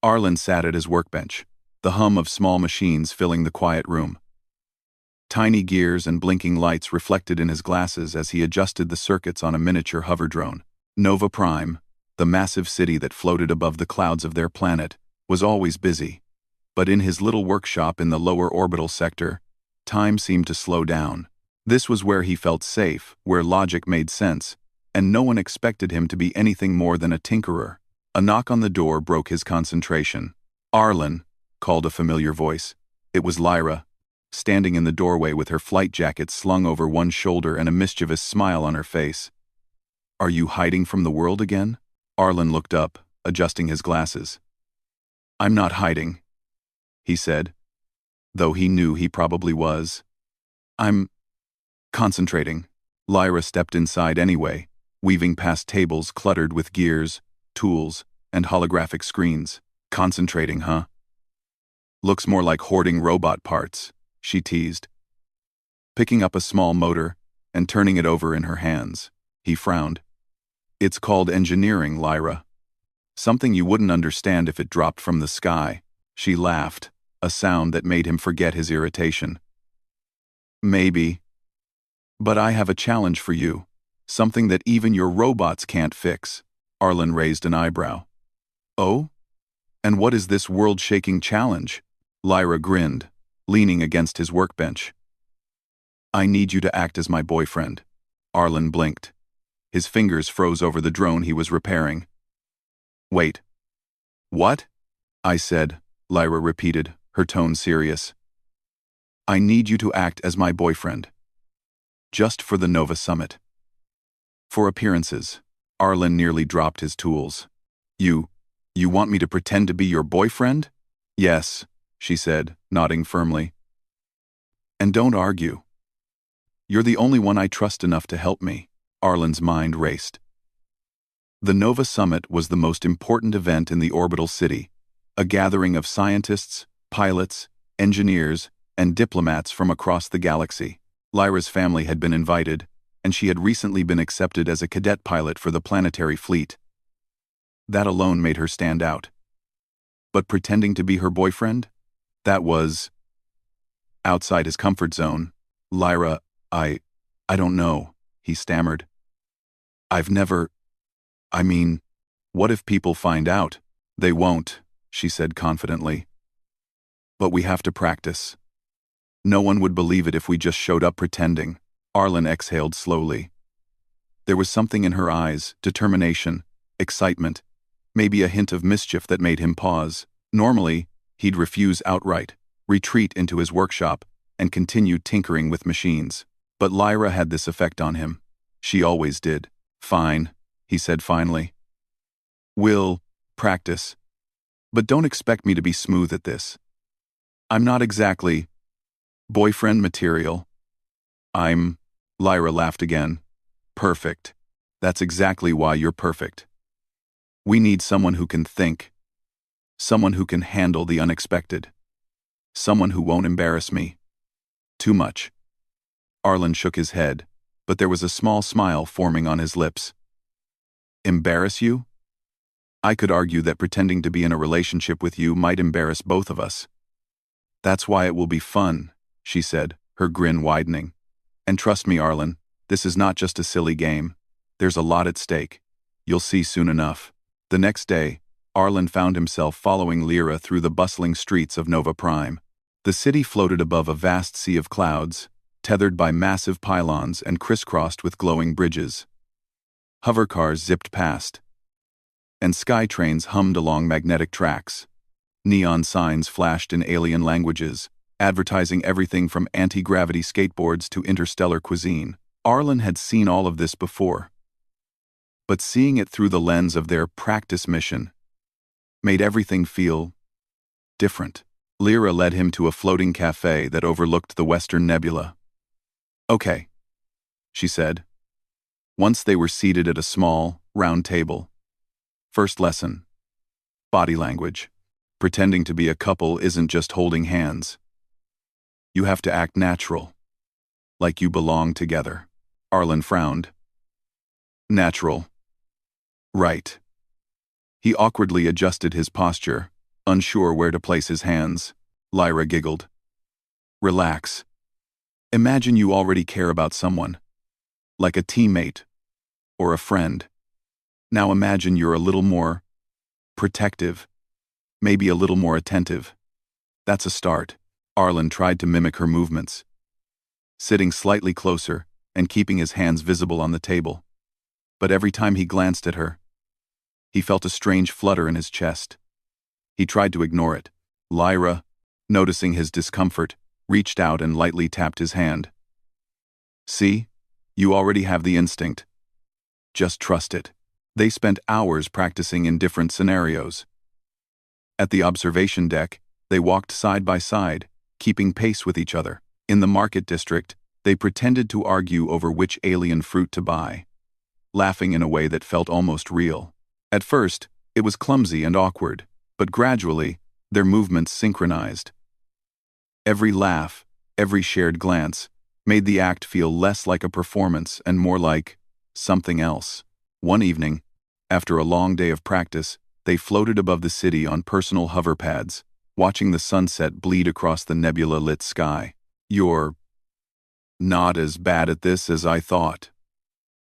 Arlen sat at his workbench, the hum of small machines filling the quiet room. Tiny gears and blinking lights reflected in his glasses as he adjusted the circuits on a miniature hover drone. Nova Prime, the massive city that floated above the clouds of their planet, was always busy. But in his little workshop in the lower orbital sector, time seemed to slow down. This was where he felt safe, where logic made sense, and no one expected him to be anything more than a tinkerer. A knock on the door broke his concentration. "Arlen," called a familiar voice. It was Lyra, standing in the doorway with her flight jacket slung over one shoulder and a mischievous smile on her face. "Are you hiding from the world again?" Arlen looked up, adjusting his glasses. "I'm not hiding," he said, though he knew he probably was. "I'm concentrating." Lyra stepped inside anyway, weaving past tables cluttered with gears, tools, and holographic screens. "Concentrating, huh? Looks more like hoarding robot parts," she teased. Picking up a small motor and turning it over in her hands, he frowned. "It's called engineering, Lyra. Something you wouldn't understand if it dropped from the sky." She laughed, a sound that made him forget his irritation. "Maybe. But I have a challenge for you, something that even your robots can't fix." Arlen raised an eyebrow. "Oh? And what is this world-shaking challenge?" Lyra grinned, leaning against his workbench. "I need you to act as my boyfriend." Arlen blinked. His fingers froze over the drone he was repairing. "Wait. What?" "I said," Lyra repeated, her tone serious. "I need you to act as my boyfriend. Just for the Nova Summit." For appearances, Arlen nearly dropped his tools. You want me to pretend to be your boyfriend?" "Yes," she said, nodding firmly. "And don't argue. You're the only one I trust enough to help me." Arlen's mind raced. The Nova Summit was the most important event in the orbital city, a gathering of scientists, pilots, engineers, and diplomats from across the galaxy. Lyra's family had been invited, and she had recently been accepted as a cadet pilot for the planetary fleet. That alone made her stand out. But pretending to be her boyfriend? That was outside his comfort zone. "Lyra, I don't know," he stammered. I mean, what if people find out?" "They won't," she said confidently. "But we have to practice. No one would believe it if we just showed up pretending." Arlen exhaled slowly. There was something in her eyes, determination, excitement, maybe a hint of mischief that made him pause. Normally, he'd refuse outright, retreat into his workshop, and continue tinkering with machines. But Lyra had this effect on him. She always did. "Fine," he said finally. "We'll practice. But don't expect me to be smooth at this. I'm not exactly boyfriend material. I'm..." Lyra laughed again. "Perfect. That's exactly why you're perfect. We need someone who can think. Someone who can handle the unexpected. Someone who won't embarrass me too much." Arlen shook his head, but there was a small smile forming on his lips. "Embarrass you? I could argue that pretending to be in a relationship with you might embarrass both of us." "That's why it will be fun," she said, her grin widening. "And trust me, Arlen, this is not just a silly game. There's a lot at stake. You'll see soon enough." The next day, Arlen found himself following Lyra through the bustling streets of Nova Prime. The city floated above a vast sea of clouds, tethered by massive pylons and crisscrossed with glowing bridges. Hovercars zipped past, and sky trains hummed along magnetic tracks. Neon signs flashed in alien languages, advertising everything from anti-gravity skateboards to interstellar cuisine. Arlen had seen all of this before, but seeing it through the lens of their practice mission made everything feel different. Lyra led him to a floating cafe that overlooked the Western Nebula. "Okay," she said, once they were seated at a small, round table. "First lesson. Body language. Pretending to be a couple isn't just holding hands. You have to act natural, like you belong together." Arlen frowned. "Natural. Right." He awkwardly adjusted his posture, unsure where to place his hands. Lyra giggled. Relax. Imagine you already care about someone, like a teammate or a friend. Now imagine you're a little more protective, maybe a little more attentive. That's a start. Arlen tried to mimic her movements, sitting slightly closer and keeping his hands visible on the table. But every time he glanced at her, he felt a strange flutter in his chest. He tried to ignore it. Lyra, noticing his discomfort, reached out and lightly tapped his hand. See? You already have the instinct. Just trust it. They spent hours practicing in different scenarios. At the observation deck, they walked side by side, keeping pace with each other. In the market district, they pretended to argue over which alien fruit to buy, laughing in a way that felt almost real. At first, it was clumsy and awkward, but gradually, their movements synchronized. Every laugh, every shared glance, made the act feel less like a performance and more like something else. One evening, after a long day of practice, they floated above the city on personal hover pads, watching the sunset bleed across the nebula-lit sky. You're not as bad at this as I thought,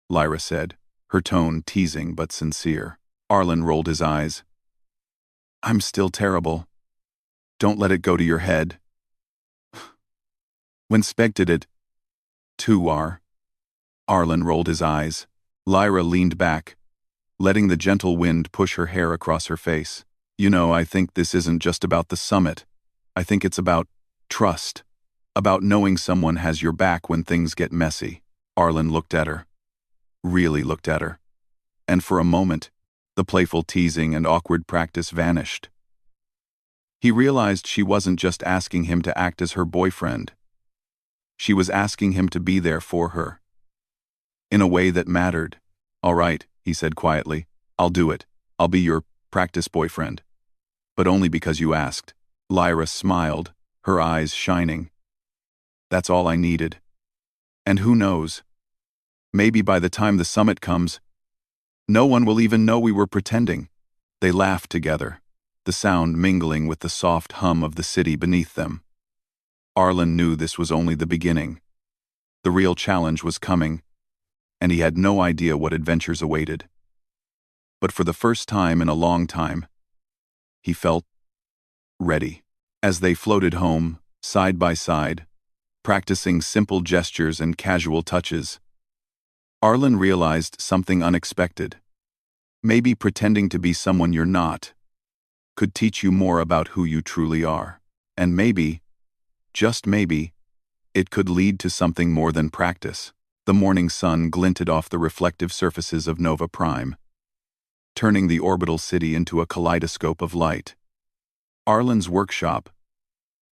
Lyra said, her tone teasing but sincere. Arlen rolled his eyes. I'm still terrible. Don't let it go to your head. When Speg did it, too are. Arlen rolled his eyes. Lyra leaned back, letting the gentle wind push her hair across her face. You know, I think this isn't just about the summit. I think it's about trust. About knowing someone has your back when things get messy. Arlen looked at her. Really looked at her. And for a moment, the playful teasing and awkward practice vanished. He realized she wasn't just asking him to act as her boyfriend. She was asking him to be there for her. In a way that mattered. All right, he said quietly. I'll do it. I'll be your practice boyfriend. But only because you asked. Lyra smiled, her eyes shining. That's all I needed. And who knows? Maybe by the time the summit comes, no one will even know we were pretending. They laughed together, the sound mingling with the soft hum of the city beneath them. Arlen knew this was only the beginning. The real challenge was coming, and he had no idea what adventures awaited. But for the first time in a long time, he felt ready. As they floated home, side by side, practicing simple gestures and casual touches, Arlen realized something unexpected. Maybe pretending to be someone you're not could teach you more about who you truly are. And maybe, just maybe, it could lead to something more than practice. The morning sun glinted off the reflective surfaces of Nova Prime, turning the orbital city into a kaleidoscope of light. Arlen's workshop,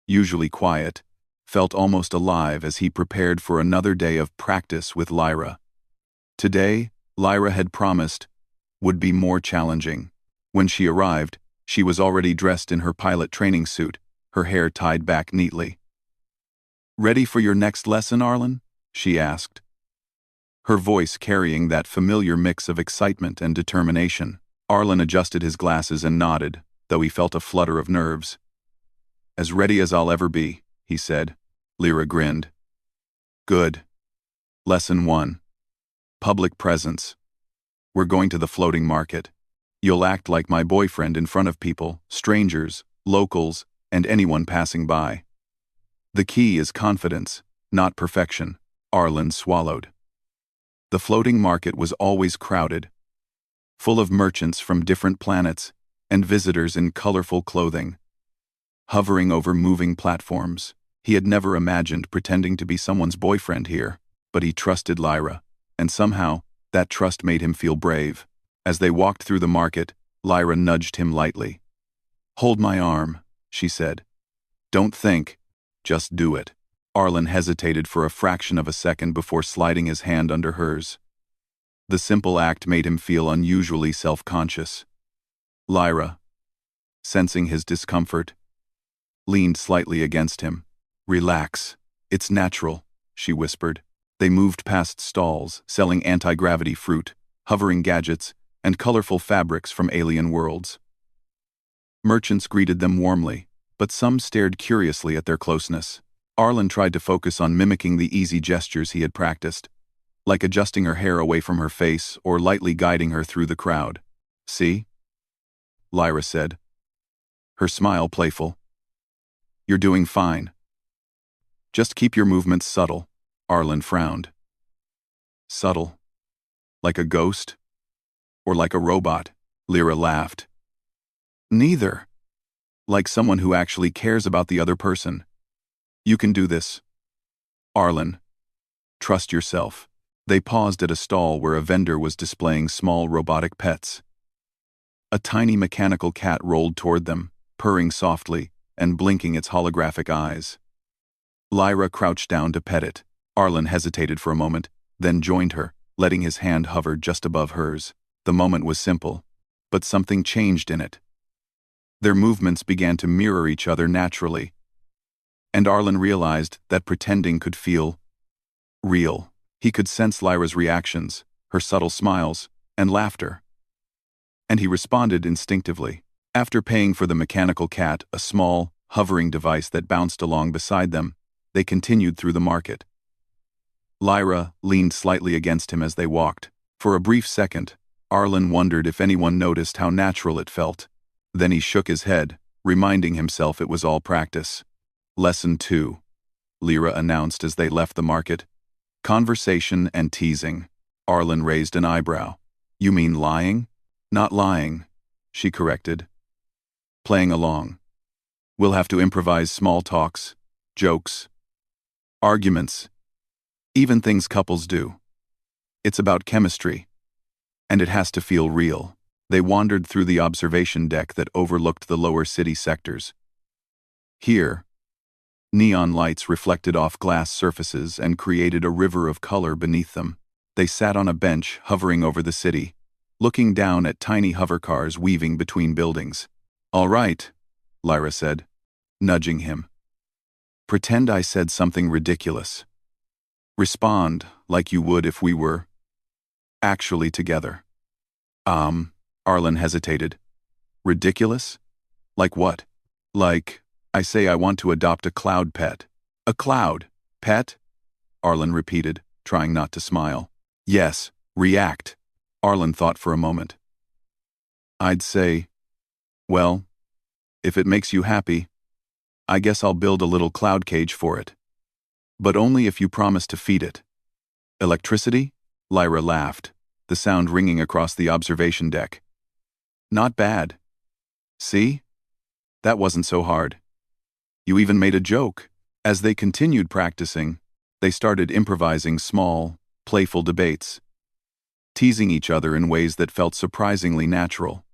usually quiet, felt almost alive as he prepared for another day of practice with Lyra. Today, Lyra had promised, would be more challenging. When she arrived, she was already dressed in her pilot training suit, her hair tied back neatly. Ready for your next lesson, Arlen? She asked, her voice carrying that familiar mix of excitement and determination. Arlen adjusted his glasses and nodded, though he felt a flutter of nerves. As ready as I'll ever be, he said. Lyra grinned. Good. Lesson 1. Public presence. We're going to the floating market. You'll act like my boyfriend in front of people, strangers, locals, and anyone passing by. The key is confidence, not perfection. Arlen swallowed. The floating market was always crowded, full of merchants from different planets and visitors in colorful clothing, hovering over moving platforms. He had never imagined pretending to be someone's boyfriend here, but he trusted Lyra, and somehow, that trust made him feel brave. As they walked through the market, Lyra nudged him lightly. Hold my arm, she said. Don't think, just do it. Arlen hesitated for a fraction of a second before sliding his hand under hers. The simple act made him feel unusually self-conscious. Lyra, sensing his discomfort, leaned slightly against him. Relax. It's natural, she whispered. They moved past stalls selling anti-gravity fruit, hovering gadgets, and colorful fabrics from alien worlds. Merchants greeted them warmly, but some stared curiously at their closeness. Arlen tried to focus on mimicking the easy gestures he had practiced, like adjusting her hair away from her face or lightly guiding her through the crowd. "See?" Lyra said, her smile playful. "You're doing fine. Just keep your movements subtle." Arlen frowned. "Subtle? Like a ghost? Or like a robot?" Lyra laughed. "Neither. Like someone who actually cares about the other person. You can do this. Arlen, trust yourself." They paused at a stall where a vendor was displaying small robotic pets. A tiny mechanical cat rolled toward them, purring softly and blinking its holographic eyes. Lyra crouched down to pet it. Arlen hesitated for a moment, then joined her, letting his hand hover just above hers. The moment was simple, but something changed in it. Their movements began to mirror each other naturally, and Arlen realized that pretending could feel real. He could sense Lyra's reactions, her subtle smiles, and laughter. And he responded instinctively. After paying for the mechanical cat, a small, hovering device that bounced along beside them, they continued through the market. Lyra leaned slightly against him as they walked. For a brief second, Arlen wondered if anyone noticed how natural it felt. Then he shook his head, reminding himself it was all practice. "Lesson 2, Lyra announced as they left the market. "Conversation and teasing." Arlen raised an eyebrow. "You mean lying?" "Not lying," she corrected. "Playing along. We'll have to improvise small talks, jokes, arguments, even things couples do. It's about chemistry, and it has to feel real." They wandered through the observation deck that overlooked the lower city sectors. Here, neon lights reflected off glass surfaces and created a river of color beneath them. They sat on a bench hovering over the city, looking down at tiny hovercars weaving between buildings. "All right," Lyra said, nudging him. "Pretend I said something ridiculous. Respond like you would if we were actually together." Arlen hesitated. "Ridiculous? Like what?" "Like, I say I want to adopt a cloud pet." "A cloud pet?" Arlen repeated, trying not to smile. "Yes, react." Arlen thought for a moment. "I'd say, well, if it makes you happy, I guess I'll build a little cloud cage for it. But only if you promise to feed it." "Electricity?" Lyra laughed, the sound ringing across the observation deck. "Not bad. See? That wasn't so hard. You even made a joke." As they continued practicing, they started improvising small, playful debates, teasing each other in ways that felt surprisingly natural.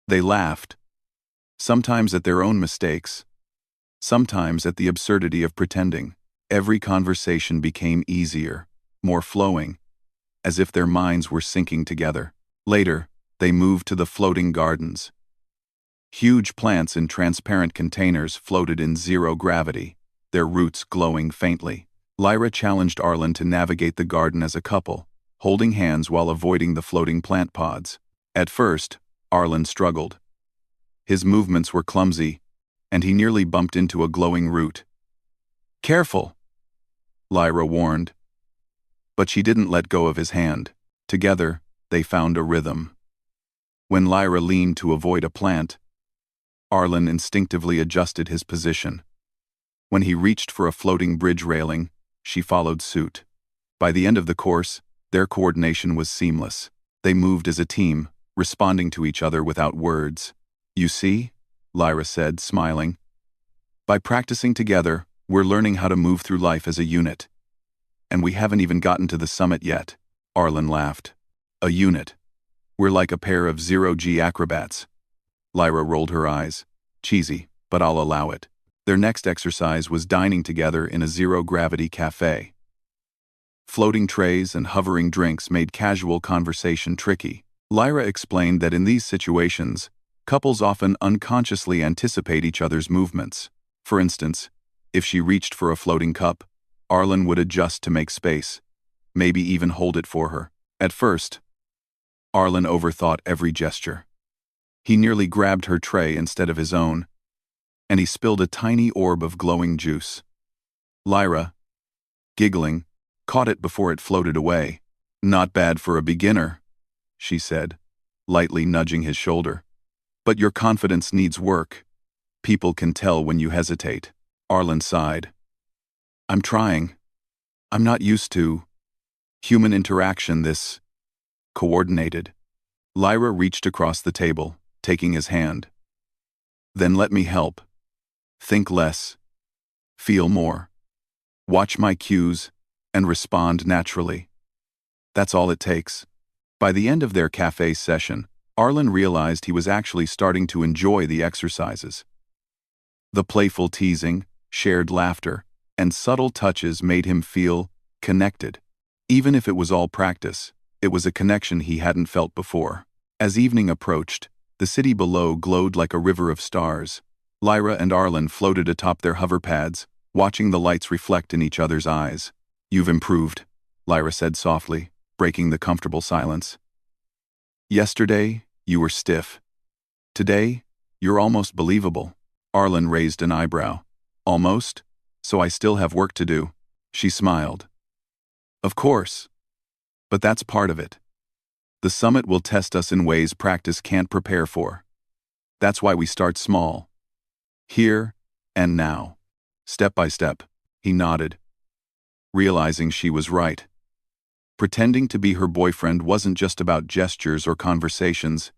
They laughed, sometimes at their own mistakes, sometimes at the absurdity of pretending. Every conversation became easier, more flowing, as if their minds were syncing together. Later, they moved to the floating gardens. Huge plants in transparent containers floated in zero gravity, their roots glowing faintly. Lyra challenged Arlen to navigate the garden as a couple, holding hands while avoiding the floating plant pods. At first, Arlen struggled. His movements were clumsy, and he nearly bumped into a glowing root. "Careful," Lyra warned. But she didn't let go of his hand. Together, they found a rhythm. When Lyra leaned to avoid a plant, Arlen instinctively adjusted his position. When he reached for a floating bridge railing, she followed suit. By the end of the course, their coordination was seamless. They moved as a team, responding to each other without words. "You see?" Lyra said, smiling. "By practicing together, we're learning how to move through life as a unit. And we haven't even gotten to the summit yet." Arlen laughed. "A unit. We're like a pair of zero-G acrobats." Lyra rolled her eyes. "Cheesy, but I'll allow it." Their next exercise was dining together in a zero-gravity cafe. Floating trays and hovering drinks made casual conversation tricky. Lyra explained that in these situations, couples often unconsciously anticipate each other's movements. For instance, if she reached for a floating cup, Arlen would adjust to make space, maybe even hold it for her. At first, Arlen overthought every gesture. He nearly grabbed her tray instead of his own, and he spilled a tiny orb of glowing juice. Lyra, giggling, caught it before it floated away. "Not bad for a beginner," she said, lightly nudging his shoulder. "But your confidence needs work. People can tell when you hesitate." Arlen sighed. "I'm trying. I'm not used to human interaction this coordinated." Lyra reached across the table, taking his hand. "Then let me help. Think less. Feel more. Watch my cues and respond naturally. That's all it takes." By the end of their cafe session, Arlen realized he was actually starting to enjoy the exercises. The playful teasing, shared laughter, and subtle touches made him feel connected. Even if it was all practice, it was a connection he hadn't felt before. As evening approached, the city below glowed like a river of stars. Lyra and Arlen floated atop their hover pads, watching the lights reflect in each other's eyes. "You've improved," Lyra said softly, breaking the comfortable silence. "Yesterday, you were stiff. Today, you're almost believable." Arlen raised an eyebrow. "Almost? So I still have work to do." She smiled. "Of course. But that's part of it. The summit will test us in ways practice can't prepare for. That's why we start small. Here and now. Step by step." He nodded, realizing she was right. Pretending to be her boyfriend wasn't just about gestures or conversations.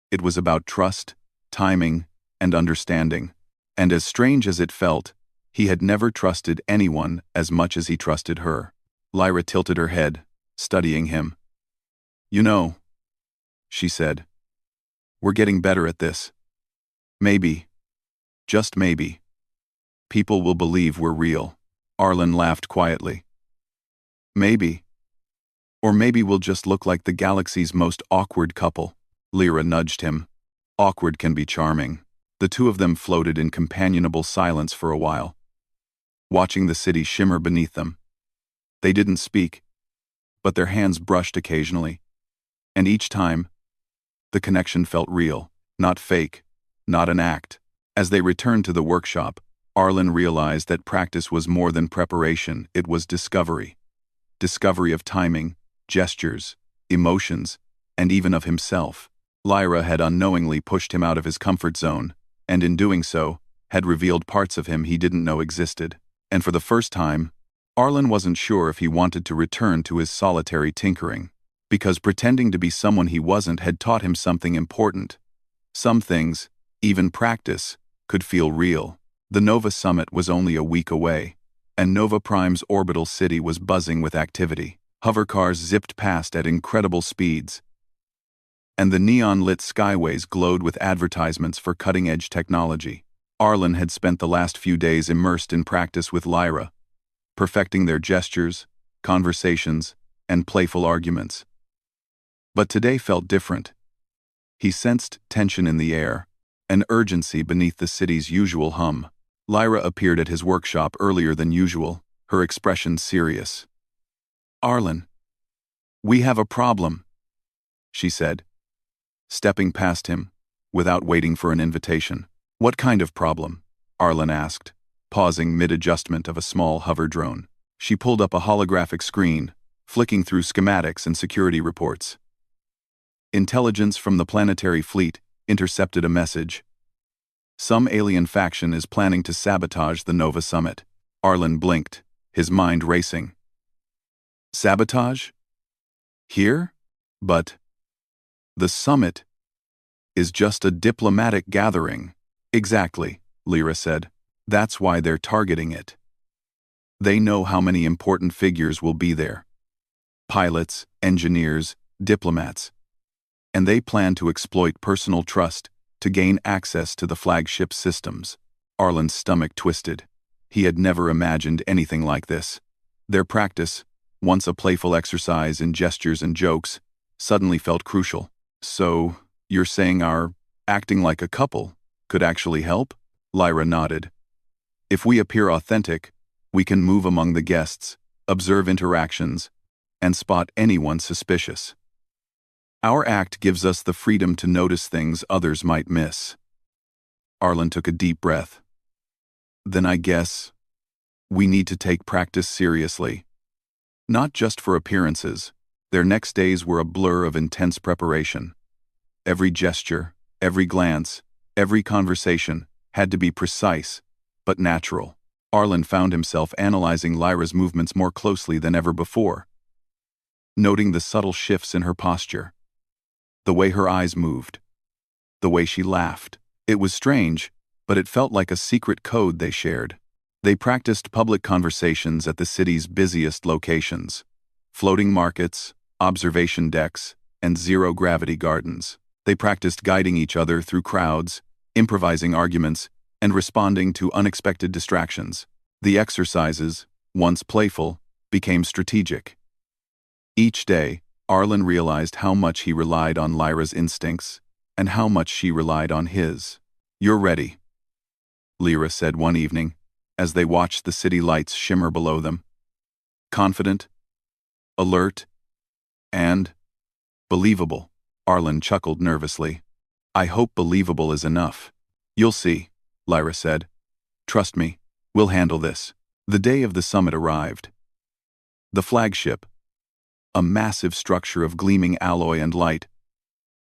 It was about trust, timing, and understanding. And as strange as it felt, he had never trusted anyone as much as he trusted her. Lyra tilted her head, studying him. "You know," she said, "we're getting better at this. Maybe, just maybe, people will believe we're real." Arlen laughed quietly. "Maybe. Or maybe we'll just look like the galaxy's most awkward couple." Lyra nudged him. Awkward can be charming. The two of them floated in companionable silence for a while, watching the city shimmer beneath them. They didn't speak, but their hands brushed occasionally. And each time, the connection felt real, not fake, not an act. As they returned to the workshop, Arlen realized that practice was more than preparation, it was discovery. Discovery of timing, gestures, emotions, and even of himself. Lyra had unknowingly pushed him out of his comfort zone, and in doing so, had revealed parts of him he didn't know existed. And for the first time, Arlen wasn't sure if he wanted to return to his solitary tinkering, because pretending to be someone he wasn't had taught him something important. Some things, even practice, could feel real. The Nova summit was only a week away, and Nova Prime's orbital city was buzzing with activity. Hovercars zipped past at incredible speeds, and the neon-lit skyways glowed with advertisements for cutting-edge technology. Arlen had spent the last few days immersed in practice with Lyra, perfecting their gestures, conversations, and playful arguments. But today felt different. He sensed tension in the air, an urgency beneath the city's usual hum. Lyra appeared at his workshop earlier than usual, her expression serious. "Arlen, we have a problem," she said, stepping past him, without waiting for an invitation. "What kind of problem?" Arlen asked, pausing mid-adjustment of a small hover drone. She pulled up a holographic screen, flicking through schematics and security reports. Intelligence from the planetary fleet intercepted a message. Some alien faction is planning to sabotage the Nova summit. Arlen blinked, his mind racing. Sabotage? Here? But the summit is just a diplomatic gathering. Exactly, Lyra said. That's why they're targeting it. They know how many important figures will be there. Pilots, engineers, diplomats. And they plan to exploit personal trust to gain access to the flagship systems. Arlen's stomach twisted. He had never imagined anything like this. Their practice, once a playful exercise in gestures and jokes, suddenly felt crucial. So, you're saying our acting like a couple could actually help? Lyra nodded. If we appear authentic, we can move among the guests, observe interactions, and spot anyone suspicious. Our act gives us the freedom to notice things others might miss. Arlen took a deep breath. Then I guess we need to take practice seriously. Not just for appearances. Their next days were a blur of intense preparation. Every gesture, every glance, every conversation had to be precise, but natural. Arlen found himself analyzing Lyra's movements more closely than ever before, noting the subtle shifts in her posture, the way her eyes moved, the way she laughed. It was strange, but it felt like a secret code they shared. They practiced public conversations at the city's busiest locations: floating markets, observation decks, and zero-gravity gardens. They practiced guiding each other through crowds, improvising arguments, and responding to unexpected distractions. The exercises, once playful, became strategic. Each day, Arlen realized how much he relied on Lyra's instincts, and how much she relied on his. "You're ready," Lyra said one evening, as they watched the city lights shimmer below them. "Confident, alert, and believable." Arlen chuckled nervously. "I hope believable is enough." "You'll see," Lyra said. "Trust me, we'll handle this." The day of the summit arrived. The flagship, a massive structure of gleaming alloy and light,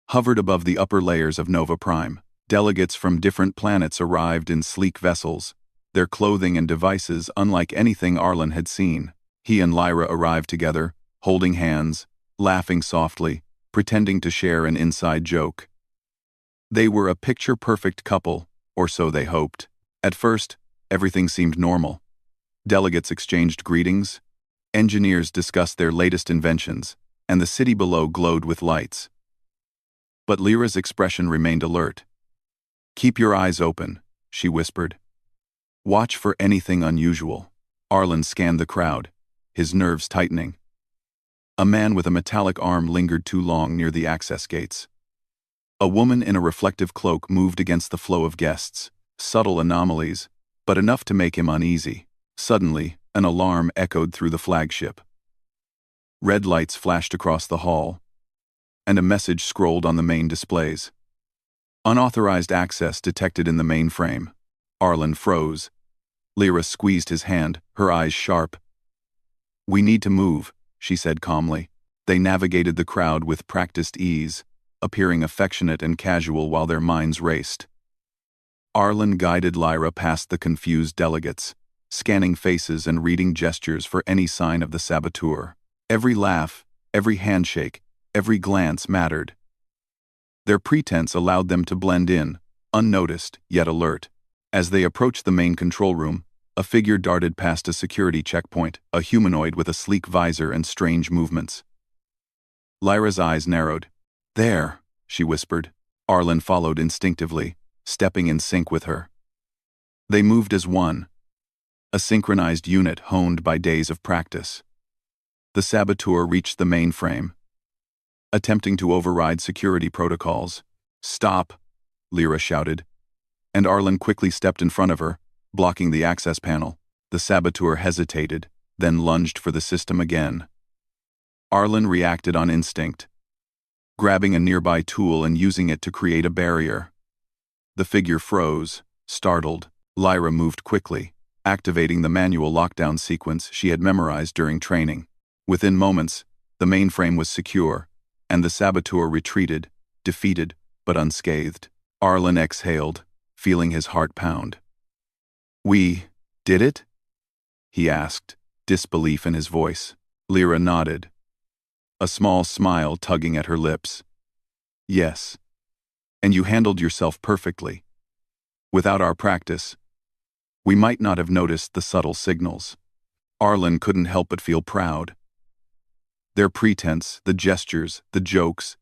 hovered above the upper layers of Nova Prime. Delegates from different planets arrived in sleek vessels, their clothing and devices unlike anything Arlen had seen. He and Lyra arrived together, holding hands, laughing softly, pretending to share an inside joke. They were a picture-perfect couple, or so they hoped. At first, everything seemed normal. Delegates exchanged greetings, engineers discussed their latest inventions, and the city below glowed with lights. But Lyra's expression remained alert. "Keep your eyes open," she whispered. "Watch for anything unusual." Arlen scanned the crowd, his nerves tightening. A man with a metallic arm lingered too long near the access gates. A woman in a reflective cloak moved against the flow of guests, subtle anomalies, but enough to make him uneasy. Suddenly, an alarm echoed through the flagship. Red lights flashed across the hall, and a message scrolled on the main displays. "Unauthorized access detected in the mainframe." Arlen froze. Lyra squeezed his hand, her eyes sharp. "We need to move," she said calmly. They navigated the crowd with practiced ease, appearing affectionate and casual while their minds raced. Arlen guided Lyra past the confused delegates, scanning faces and reading gestures for any sign of the saboteur. Every laugh, every handshake, every glance mattered. Their pretense allowed them to blend in, unnoticed yet alert. As they approached the main control room, a figure darted past a security checkpoint, a humanoid with a sleek visor and strange movements. Lyra's eyes narrowed. "There," she whispered. Arlen followed instinctively, stepping in sync with her. They moved as one, a synchronized unit honed by days of practice. The saboteur reached the mainframe, attempting to override security protocols. "Stop," Lyra shouted, and Arlen quickly stepped in front of her, blocking the access panel. The saboteur hesitated, then lunged for the system again. Arlen reacted on instinct, grabbing a nearby tool and using it to create a barrier. The figure froze, startled. Lyra moved quickly, activating the manual lockdown sequence she had memorized during training. Within moments, the mainframe was secure, and the saboteur retreated, defeated but unscathed. Arlen exhaled, feeling his heart pound. "We did it?" he asked, disbelief in his voice. Lyra nodded, a small smile tugging at her lips. "Yes. And you handled yourself perfectly. Without our practice, we might not have noticed the subtle signals." Arlen couldn't help but feel proud. Their pretense, the gestures, the jokes,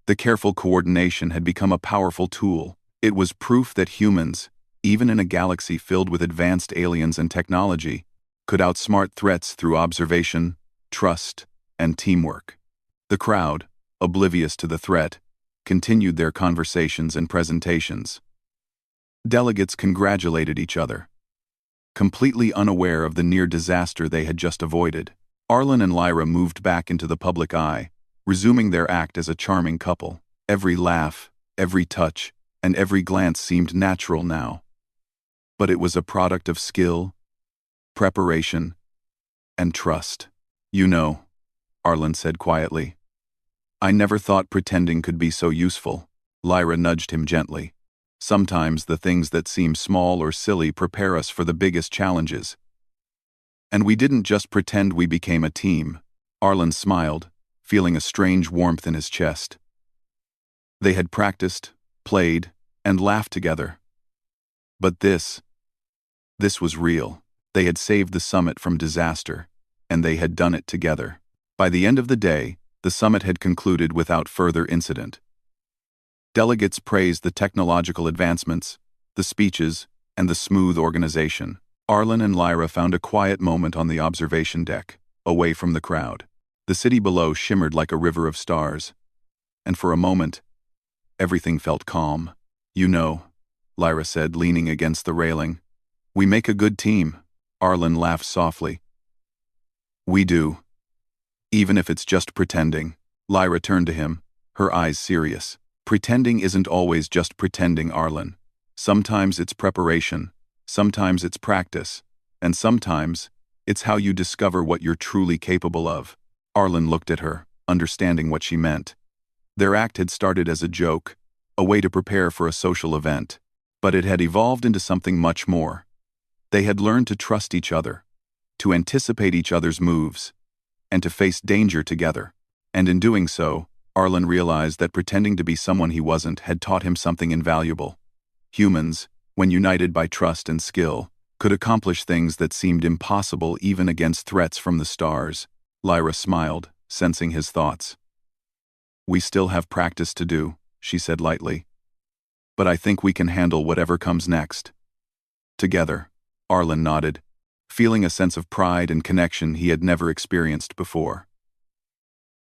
the careful coordination had become a powerful tool. It was proof that humans, even in a galaxy filled with advanced aliens and technology, could outsmart threats through observation, trust, and teamwork. The crowd, oblivious to the threat, continued their conversations and presentations. Delegates congratulated each other, completely unaware of the near disaster they had just avoided. Arlen and Lyra moved back into the public eye, resuming their act as a charming couple. Every laugh, every touch, and every glance seemed natural now. But it was a product of skill, preparation, and trust. "You know," Arlen said quietly, "I never thought pretending could be so useful." Lyra nudged him gently. "Sometimes the things that seem small or silly prepare us for the biggest challenges. And we didn't just pretend, we became a team." Arlen smiled, feeling a strange warmth in his chest. They had practiced, played, and laughed together. But this was real. They had saved the summit from disaster, and they had done it together. By the end of the day, the summit had concluded without further incident. Delegates praised the technological advancements, the speeches, and the smooth organization. Arlen and Lyra found a quiet moment on the observation deck, away from the crowd. The city below shimmered like a river of stars, and for a moment, everything felt calm. "You know," Lyra said, leaning against the railing, "we make a good team." Arlen laughed softly. "We do. Even if it's just pretending." Lyra turned to him, her eyes serious. "Pretending isn't always just pretending, Arlen. Sometimes it's preparation, sometimes it's practice, and sometimes it's how you discover what you're truly capable of." Arlen looked at her, understanding what she meant. Their act had started as a joke, a way to prepare for a social event, but it had evolved into something much more. They had learned to trust each other, to anticipate each other's moves, and to face danger together. And in doing so, Arlen realized that pretending to be someone he wasn't had taught him something invaluable. Humans, when united by trust and skill, could accomplish things that seemed impossible even against threats from the stars. Lyra smiled, sensing his thoughts. "We still have practice to do," she said lightly. "But I think we can handle whatever comes next." Together, Arlen nodded, feeling a sense of pride and connection he had never experienced before.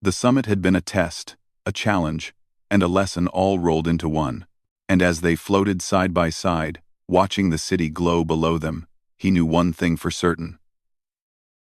The summit had been a test, a challenge, and a lesson all rolled into one. And as they floated side by side, watching the city glow below them, he knew one thing for certain.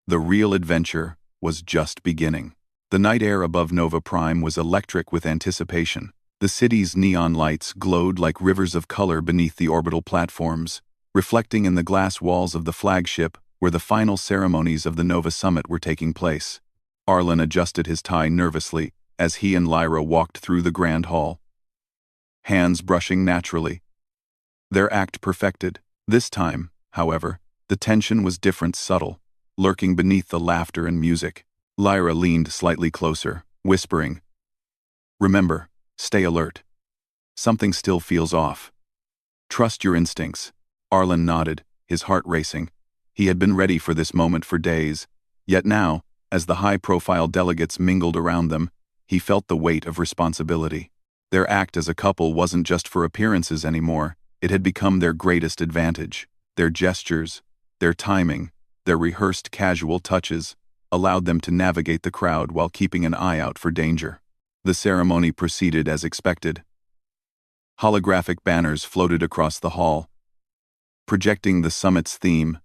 The real adventure was just beginning. The night air above Nova Prime was electric with anticipation. The city's neon lights glowed like rivers of color beneath the orbital platforms, reflecting in the glass walls of the flagship where the final ceremonies of the Nova Summit were taking place. Arlen adjusted his tie nervously as he and Lyra walked through the grand hall, hands brushing naturally. Their act perfected. This time, however, the tension was different, subtle, lurking beneath the laughter and music. Lyra leaned slightly closer, whispering, "Remember, stay alert. Something still feels off. Trust your instincts." Arlen nodded, his heart racing. He had been ready for this moment for days, yet now, as the high-profile delegates mingled around them, he felt the weight of responsibility. Their act as a couple wasn't just for appearances anymore, it had become their greatest advantage. Their gestures, their timing, their rehearsed casual touches, allowed them to navigate the crowd while keeping an eye out for danger. The ceremony proceeded as expected. Holographic banners floated across the hall, projecting the summit's theme,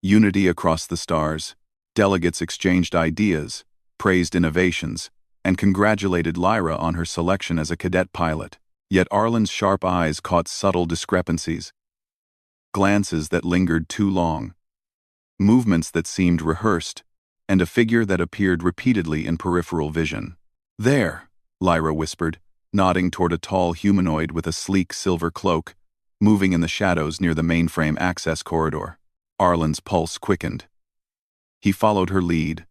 unity across the stars. Delegates exchanged ideas, praised innovations, and congratulated Lyra on her selection as a cadet pilot. Yet Arlen's sharp eyes caught subtle discrepancies, glances that lingered too long, movements that seemed rehearsed, and a figure that appeared repeatedly in peripheral vision. "There," Lyra whispered, nodding toward a tall humanoid with a sleek silver cloak, moving in the shadows near the mainframe access corridor. Arlen's pulse quickened. He followed her lead,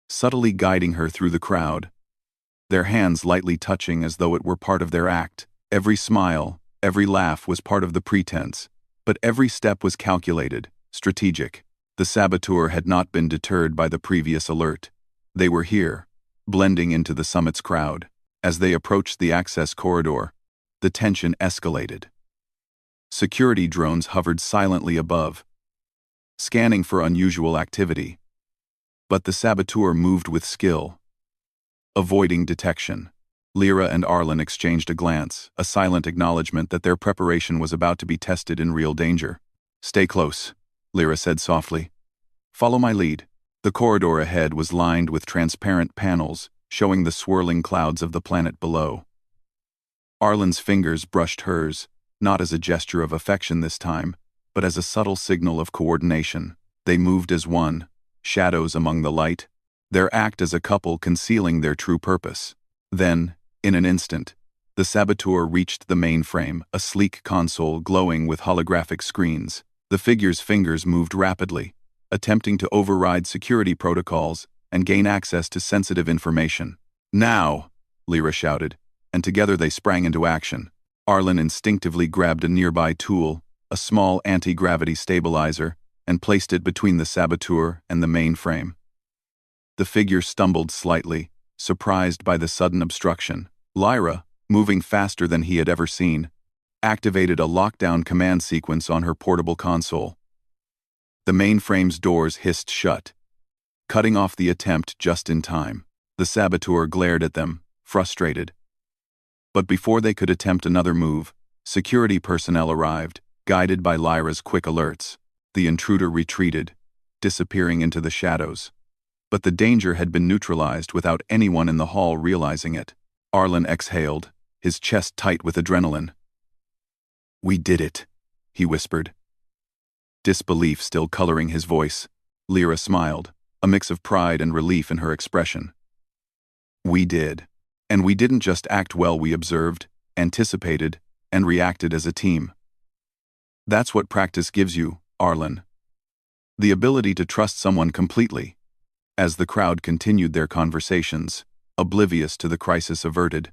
subtly guiding her through the crowd, their hands lightly touching as though it were part of their act. Every smile, every laugh was part of the pretense, but every step was calculated, strategic. The saboteur had not been deterred by the previous alert. They were here, blending into the summit's crowd. As they approached the access corridor, the tension escalated. Security drones hovered silently above, scanning for unusual activity. But the saboteur moved with skill, avoiding detection. Lyra and Arlen exchanged a glance, a silent acknowledgement that their preparation was about to be tested in real danger. "Stay close," Lyra said softly. "Follow my lead." The corridor ahead was lined with transparent panels, showing the swirling clouds of the planet below. Arlen's fingers brushed hers, not as a gesture of affection this time, but as a subtle signal of coordination. They moved as one, shadows among the light, their act as a couple concealing their true purpose. Then, in an instant, the saboteur reached the mainframe, a sleek console glowing with holographic screens. The figure's fingers moved rapidly, attempting to override security protocols and gain access to sensitive information. "Now!" Lyra shouted, and together they sprang into action. Arlen instinctively grabbed a nearby tool, a small anti-gravity stabilizer, and placed it between the saboteur and the mainframe. The figure stumbled slightly, surprised by the sudden obstruction. Lyra, moving faster than he had ever seen, activated a lockdown command sequence on her portable console. The mainframe's doors hissed shut, cutting off the attempt just in time. The saboteur glared at them, frustrated. But before they could attempt another move, security personnel arrived, guided by Lyra's quick alerts. The intruder retreated, disappearing into the shadows. But the danger had been neutralized without anyone in the hall realizing it. Arlen exhaled, his chest tight with adrenaline. "We did it," he whispered. Disbelief still coloring his voice, Lyra smiled, a mix of pride and relief in her expression. "We did. And we didn't just act well, we observed, anticipated, and reacted as a team. That's what practice gives you, Arlen. The ability to trust someone completely." As the crowd continued their conversations, oblivious to the crisis averted,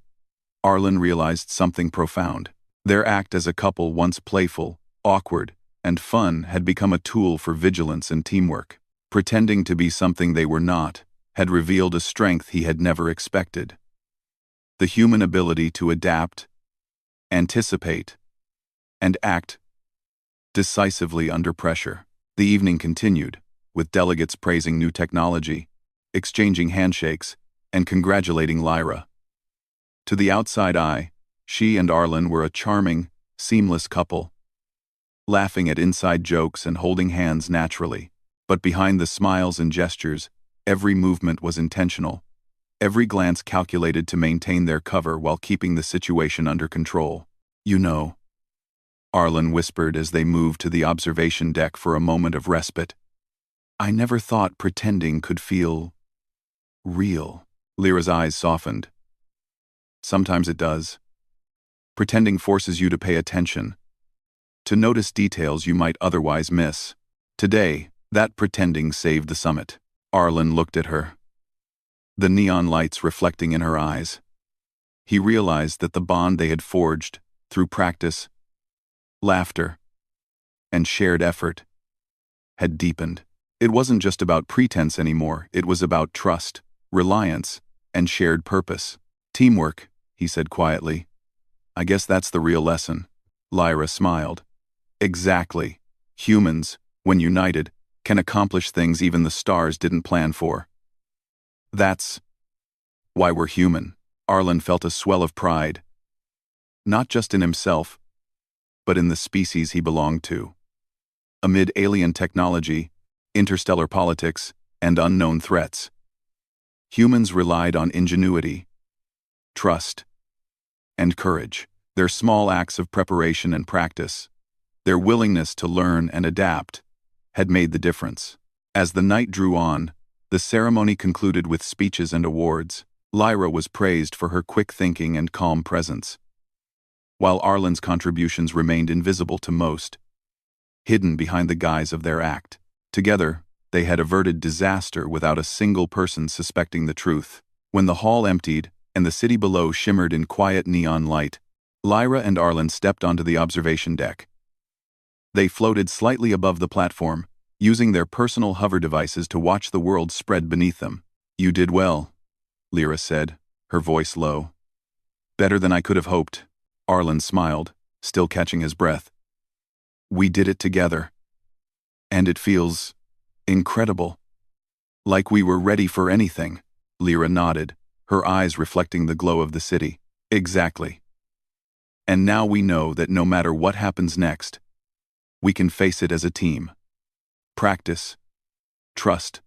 Arlen realized something profound. Their act as a couple, once playful, awkward, and fun, had become a tool for vigilance and teamwork. Pretending to be something they were not had revealed a strength he had never expected. The human ability to adapt, anticipate, and act decisively under pressure. The evening continued, with delegates praising new technology, exchanging handshakes, and congratulating Lyra. To the outside eye, she and Arlen were a charming, seamless couple, laughing at inside jokes and holding hands naturally. But behind the smiles and gestures, every movement was intentional, every glance calculated to maintain their cover while keeping the situation under control. "You know," Arlen whispered as they moved to the observation deck for a moment of respite, "I never thought pretending could feel real." Lyra's eyes softened. "Sometimes it does. Pretending forces you to pay attention, to notice details you might otherwise miss. Today, that pretending saved the summit." Arlen looked at her, the neon lights reflecting in her eyes. He realized that the bond they had forged, through practice, laughter, and shared effort, had deepened. It wasn't just about pretense anymore, it was about trust, reliance, and shared purpose. "Teamwork," he said quietly. "I guess that's the real lesson." Lyra smiled. "Exactly. Humans, when united, can accomplish things even the stars didn't plan for. That's why we're human." Arlen felt a swell of pride, not just in himself, but in the species he belonged to. Amid alien technology, interstellar politics, and unknown threats, humans relied on ingenuity, trust, and courage. Their small acts of preparation and practice, their willingness to learn and adapt, had made the difference. As the night drew on, the ceremony concluded with speeches and awards. Lyra was praised for her quick thinking and calm presence, while Arlen's contributions remained invisible to most, hidden behind the guise of their act. Together, they had averted disaster without a single person suspecting the truth. When the hall emptied and the city below shimmered in quiet neon light, Lyra and Arlen stepped onto the observation deck. They floated slightly above the platform, using their personal hover devices to watch the world spread beneath them. "You did well," Lyra said, her voice low. "Better than I could have hoped." Arlen smiled, still catching his breath. "We did it together. And it feels incredible. Like we were ready for anything." Lyra nodded, her eyes reflecting the glow of the city. "Exactly. And now we know that no matter what happens next, we can face it as a team. Practice, trust,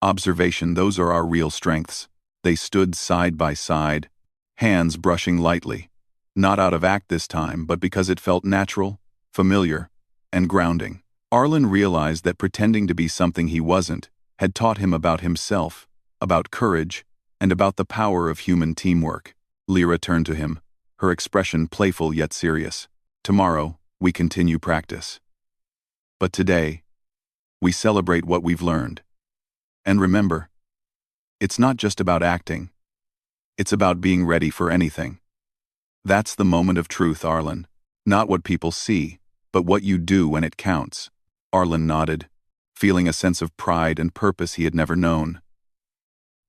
observation, those are our real strengths." They stood side by side, hands brushing lightly, not out of act this time, but because it felt natural, familiar, and grounding. Arlen realized that pretending to be something he wasn't had taught him about himself, about courage, and about the power of human teamwork. Lyra turned to him, her expression playful yet serious. Tomorrow, we continue practice. But today, we celebrate what we've learned. And remember, it's not just about acting. It's about being ready for anything. That's the moment of truth, Arlen. Not what people see, but what you do when it counts. Arlen nodded, feeling a sense of pride and purpose he had never known.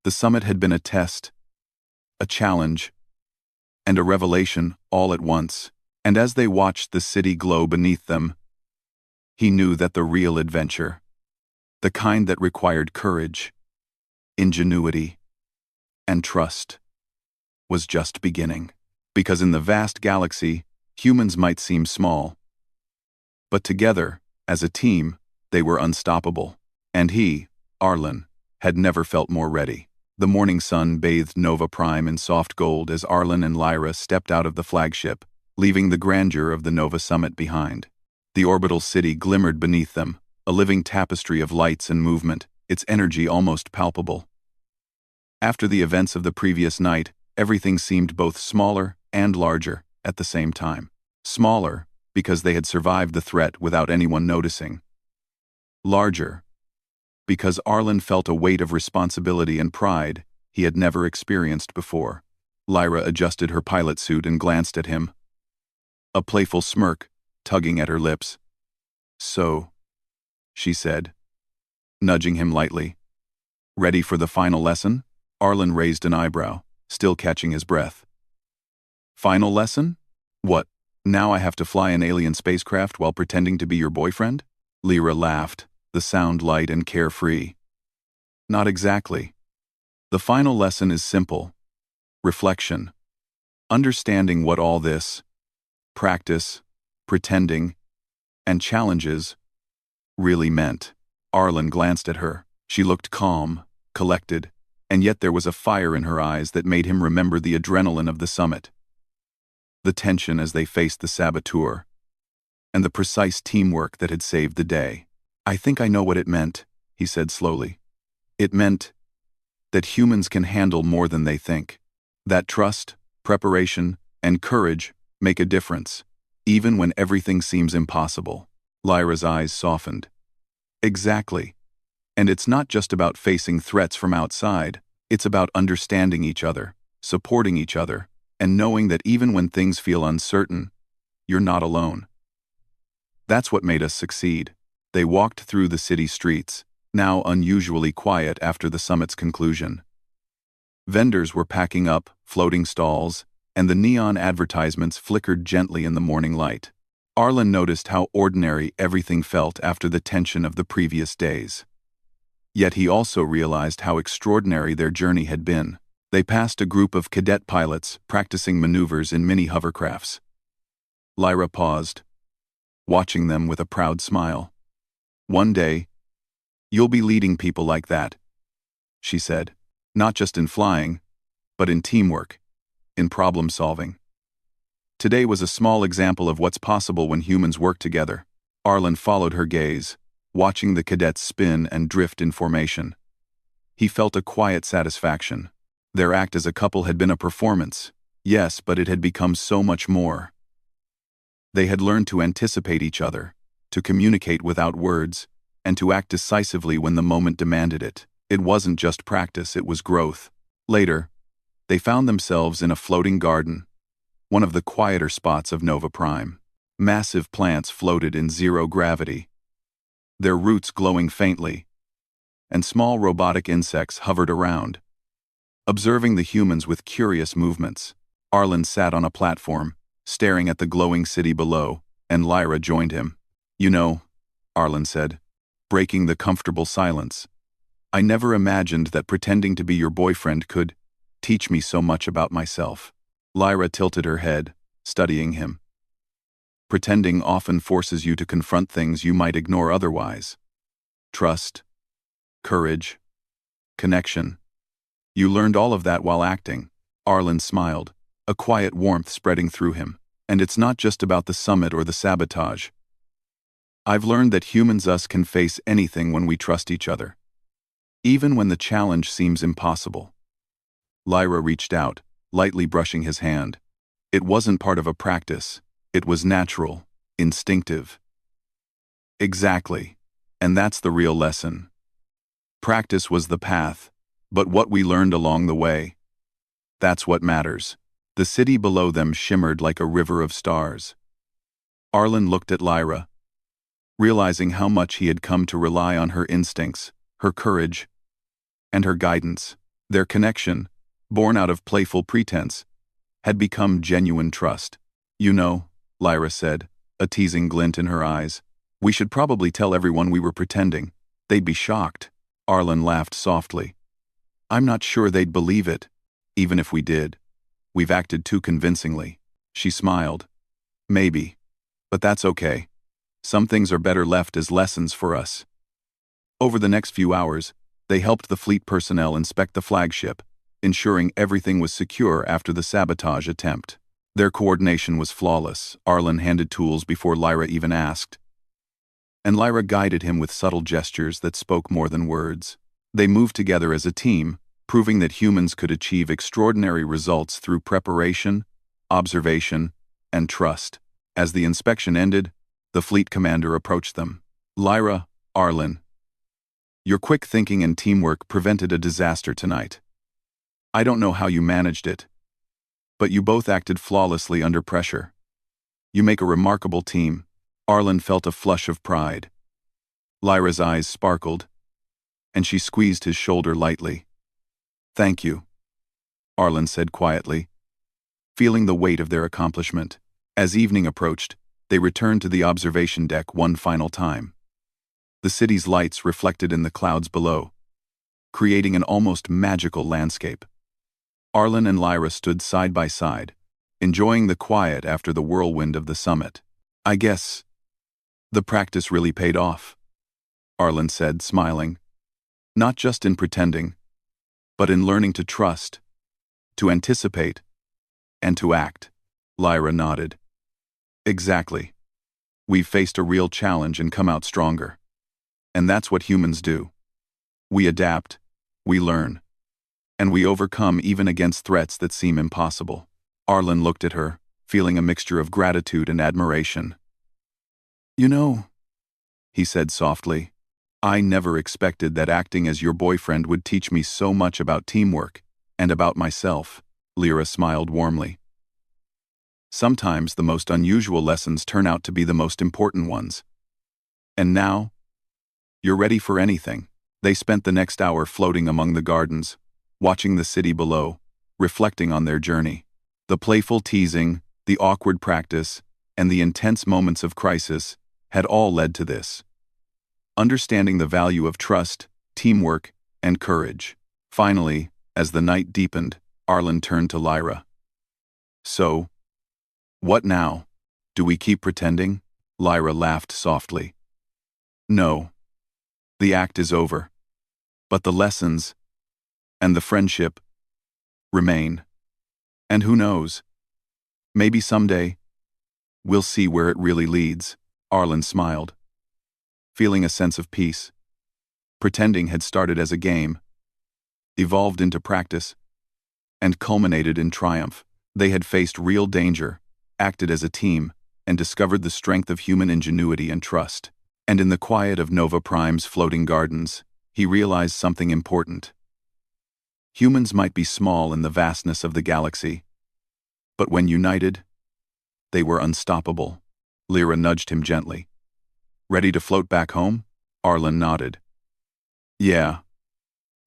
The summit had been a test, a challenge, and a revelation all at once. And as they watched the city glow beneath them, he knew that the real adventure, the kind that required courage, ingenuity, and trust, was just beginning. Because in the vast galaxy, humans might seem small. But together, as a team, they were unstoppable. And he, Arlen, had never felt more ready. The morning sun bathed Nova Prime in soft gold as Arlen and Lyra stepped out of the flagship, leaving the grandeur of the Nova summit behind. The orbital city glimmered beneath them, a living tapestry of lights and movement, its energy almost palpable. After the events of the previous night, everything seemed both smaller and larger at the same time. Smaller, because they had survived the threat without anyone noticing. Larger, because Arlen felt a weight of responsibility and pride he had never experienced before. Lyra adjusted her pilot suit and glanced at him, a playful smirk tugging at her lips. "So," she said, nudging him lightly. "Ready for the final lesson?" Arlen raised an eyebrow, still catching his breath. "Final lesson? What, now I have to fly an alien spacecraft while pretending to be your boyfriend?" Lyra laughed, the sound light and carefree. "Not exactly. The final lesson is simple. Reflection. Understanding what all this, practice, pretending, and challenges, really meant." Arlen glanced at her. She looked calm, collected, and yet there was a fire in her eyes that made him remember the adrenaline of the summit. The tension as they faced the saboteur, and the precise teamwork that had saved the day. "I think I know what it meant," he said slowly. "It meant that humans can handle more than they think. That trust, preparation, and courage make a difference, even when everything seems impossible." Lyra's eyes softened. "Exactly. And it's not just about facing threats from outside, it's about understanding each other, supporting each other, and knowing that even when things feel uncertain, you're not alone. That's what made us succeed." They walked through the city streets, now unusually quiet after the summit's conclusion. Vendors were packing up, floating stalls, and the neon advertisements flickered gently in the morning light. Arlen noticed how ordinary everything felt after the tension of the previous days. Yet he also realized how extraordinary their journey had been. They passed a group of cadet pilots practicing maneuvers in mini hovercrafts. Lyra paused, watching them with a proud smile. "One day, you'll be leading people like that," she said. "Not just in flying, but in teamwork, in problem solving." Today was a small example of what's possible when humans work together. Arlen followed her gaze, watching the cadets spin and drift in formation. He felt a quiet satisfaction. Their act as a couple had been a performance, yes, but it had become so much more. They had learned to anticipate each other, to communicate without words, and to act decisively when the moment demanded it. It wasn't just practice, it was growth. Later, they found themselves in a floating garden, one of the quieter spots of Nova Prime. Massive plants floated in zero gravity, their roots glowing faintly, and small robotic insects hovered around, observing the humans with curious movements. Arlen sat on a platform, staring at the glowing city below, and Lyra joined him. "You know," Arlen said, breaking the comfortable silence, "I never imagined that pretending to be your boyfriend could teach me so much about myself." Lyra tilted her head, studying him. "Pretending often forces you to confront things you might ignore otherwise. Trust, courage, connection. You learned all of that while acting. Arlen smiled, a quiet warmth spreading through him. And it's not just about the summit or the sabotage. I've learned that humans can face anything when we trust each other, even when the challenge seems impossible. Lyra reached out, lightly brushing his hand. It wasn't part of a practice. It was natural, instinctive. Exactly. And that's the real lesson. Practice was the path, but what we learned along the way, that's what matters. The city below them shimmered like a river of stars. Arlen looked at Lyra, realizing how much he had come to rely on her instincts, her courage, and her guidance. Their connection, born out of playful pretense, had become genuine trust. You know, Lyra said, a teasing glint in her eyes, we should probably tell everyone we were pretending. They'd be shocked. Arlen laughed softly. I'm not sure they'd believe it, even if we did. We've acted too convincingly. She smiled. Maybe. But that's okay. Some things are better left as lessons for us. Over the next few hours, they helped the fleet personnel inspect the flagship, ensuring everything was secure after the sabotage attempt. Their coordination was flawless. Arlen handed tools before Lyra even asked, and Lyra guided him with subtle gestures that spoke more than words. They moved together as a team, proving that humans could achieve extraordinary results through preparation, observation, and trust. As the inspection ended, the fleet commander approached them. Lyra, Arlen, your quick thinking and teamwork prevented a disaster tonight. I don't know how you managed it, but you both acted flawlessly under pressure. You make a remarkable team. Arlen felt a flush of pride. Lyra's eyes sparkled, and she squeezed his shoulder lightly. Thank you, Arlen said quietly, feeling the weight of their accomplishment. As evening approached, they returned to the observation deck one final time. The city's lights reflected in the clouds below, creating an almost magical landscape. Arlen and Lyra stood side by side, enjoying the quiet after the whirlwind of the summit. I guess the practice really paid off, Arlen said, smiling. Not just in pretending, but in learning to trust, to anticipate, and to act. Lyra nodded. Exactly. We've faced a real challenge and come out stronger. And that's what humans do. We adapt, we learn, and we overcome even against threats that seem impossible. Arlen looked at her, feeling a mixture of gratitude and admiration. You know, he said softly, I never expected that acting as your boyfriend would teach me so much about teamwork and about myself. Lyra smiled warmly. Sometimes the most unusual lessons turn out to be the most important ones. And now, you're ready for anything. They spent the next hour floating among the gardens, watching the city below, reflecting on their journey. The playful teasing, the awkward practice, and the intense moments of crisis had all led to this. Understanding the value of trust, teamwork, and courage. Finally, as the night deepened, Arlen turned to Lyra. So, what now? Do we keep pretending? Lyra laughed softly. No. The act is over. But the lessons, and the friendship, remain. And who knows? Maybe someday, we'll see where it really leads. Arlen smiled, feeling a sense of peace. Pretending had started as a game, evolved into practice, and culminated in triumph. They had faced real danger, acted as a team, and discovered the strength of human ingenuity and trust. And in the quiet of Nova Prime's floating gardens, he realized something important. Humans might be small in the vastness of the galaxy, but when united, they were unstoppable. Lyra nudged him gently. Ready to float back home? Arlen nodded. Yeah.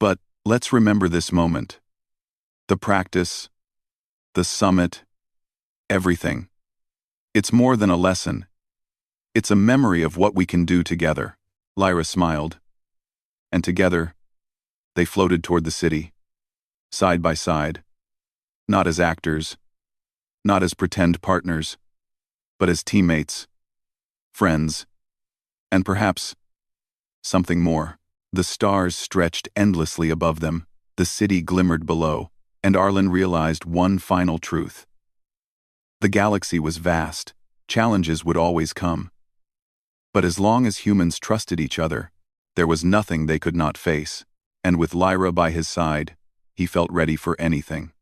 But let's remember this moment. The practice, the summit, everything. It's more than a lesson. It's a memory of what we can do together. Lyra smiled. And together, they floated toward the city, side by side. Not as actors, not as pretend partners, but as teammates, friends, and perhaps something more. The stars stretched endlessly above them, The city glimmered below, and Arlen realized one final truth. The galaxy was vast, challenges would always come. But as long as humans trusted each other, there was nothing they could not face, and with Lyra by his side, he felt ready for anything.